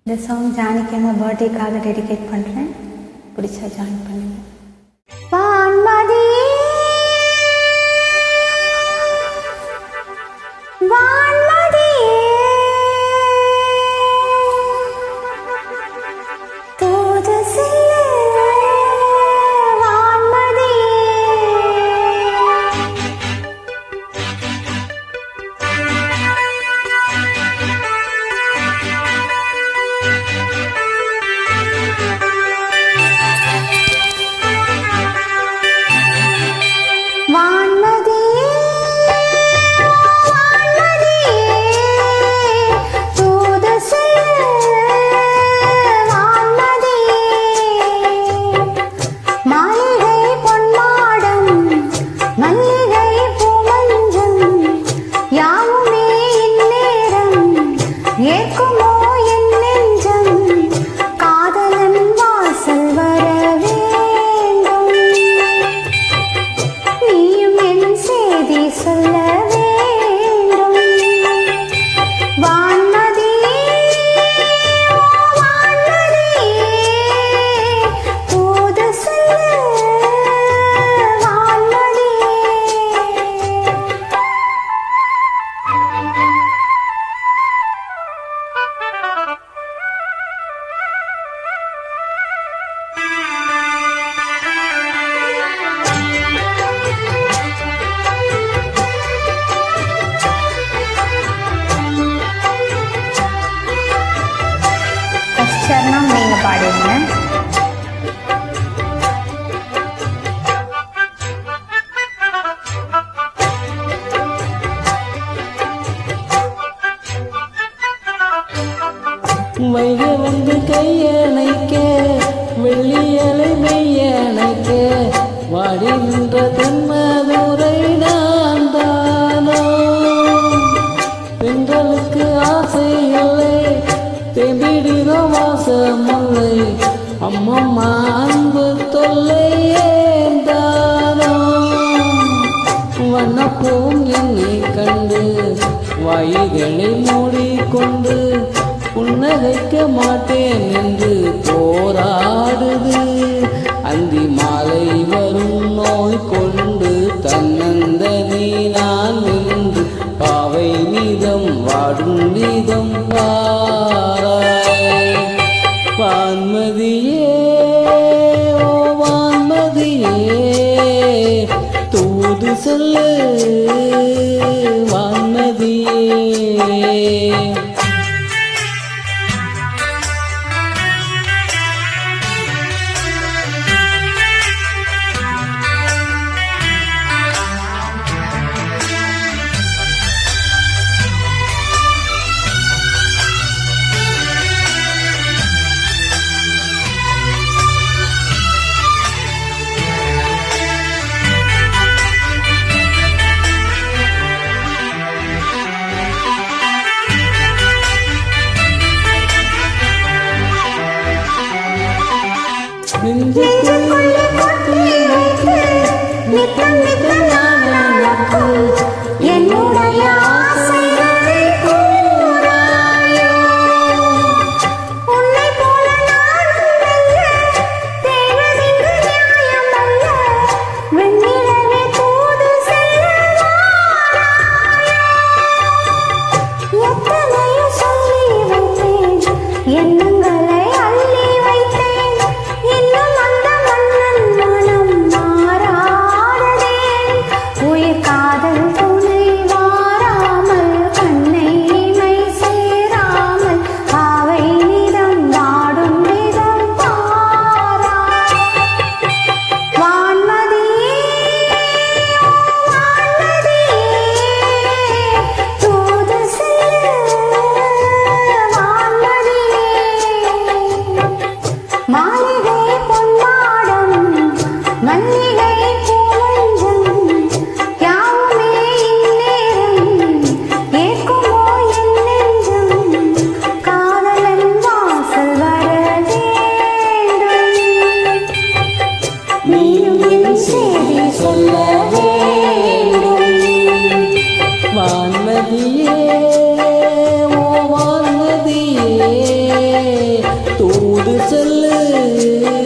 இந்த song ஜானிக்கம்மா பர்த்டேக்காக dedicate பண்ணுறேன். பிடிச்சா ஜாயின் பண்ணுங்க. வான்மதியே வான்மதியே தூது செல்ல வான்மதியே சரணம் நீங்க பாடுங்க. வைக வந்து கையணைக்க வெள்ளியலை மெய்யணைக்க வாடி நின்ற தென்மதுரை நான் தானோ. பெண்களுக்கு ஆசை இல்லை தேம்பிடிதோ வாசமுல்லை அம்மம்மா அன்பு தொல்லை ஏந்தானோ. வண்ணப்பூம் என்னை கண்டு வாய்களை மூடிக்கொண்டு புன்னகைக்க மாட்டேன் என்று போராடுது. அந்தி மாலை வரும் நோய் கொண்டு தன்னந்தனி நான் நின்று பாவை நீதம் வாடும் நீதம் பாராய். வான்மதியே ஓ வான்மதியே தூது சொல்லு வான்மதியே. நெஞ்சுக்குள்ளே கொட்டி வைத்து நித்தம் நித்தம் நான் நடக்கும் என்னுடைய ஆசைகளை கூறாயோ. உன்னை போல நானும் அல்ல தேவதிங்கு நியாயம் அல்ல வெண்ணிலவே தூது செல்ல வாராயோ. எத்தனையோ சொல்லி வைத்தேன் எண்ணங்களை அள்ளி வைத்தேன் இன்னும் அந்த மன்னன் மனம் மாறாததே. உயிர் காதல் துணை வாராமல் கண்ணை மை சேராமல் பாவை நிதம் வாடும் நிதம் பாராய். வான்மதியே வான்மதியே தூது செல்ல வான்மதியே. விட்டு செல்லு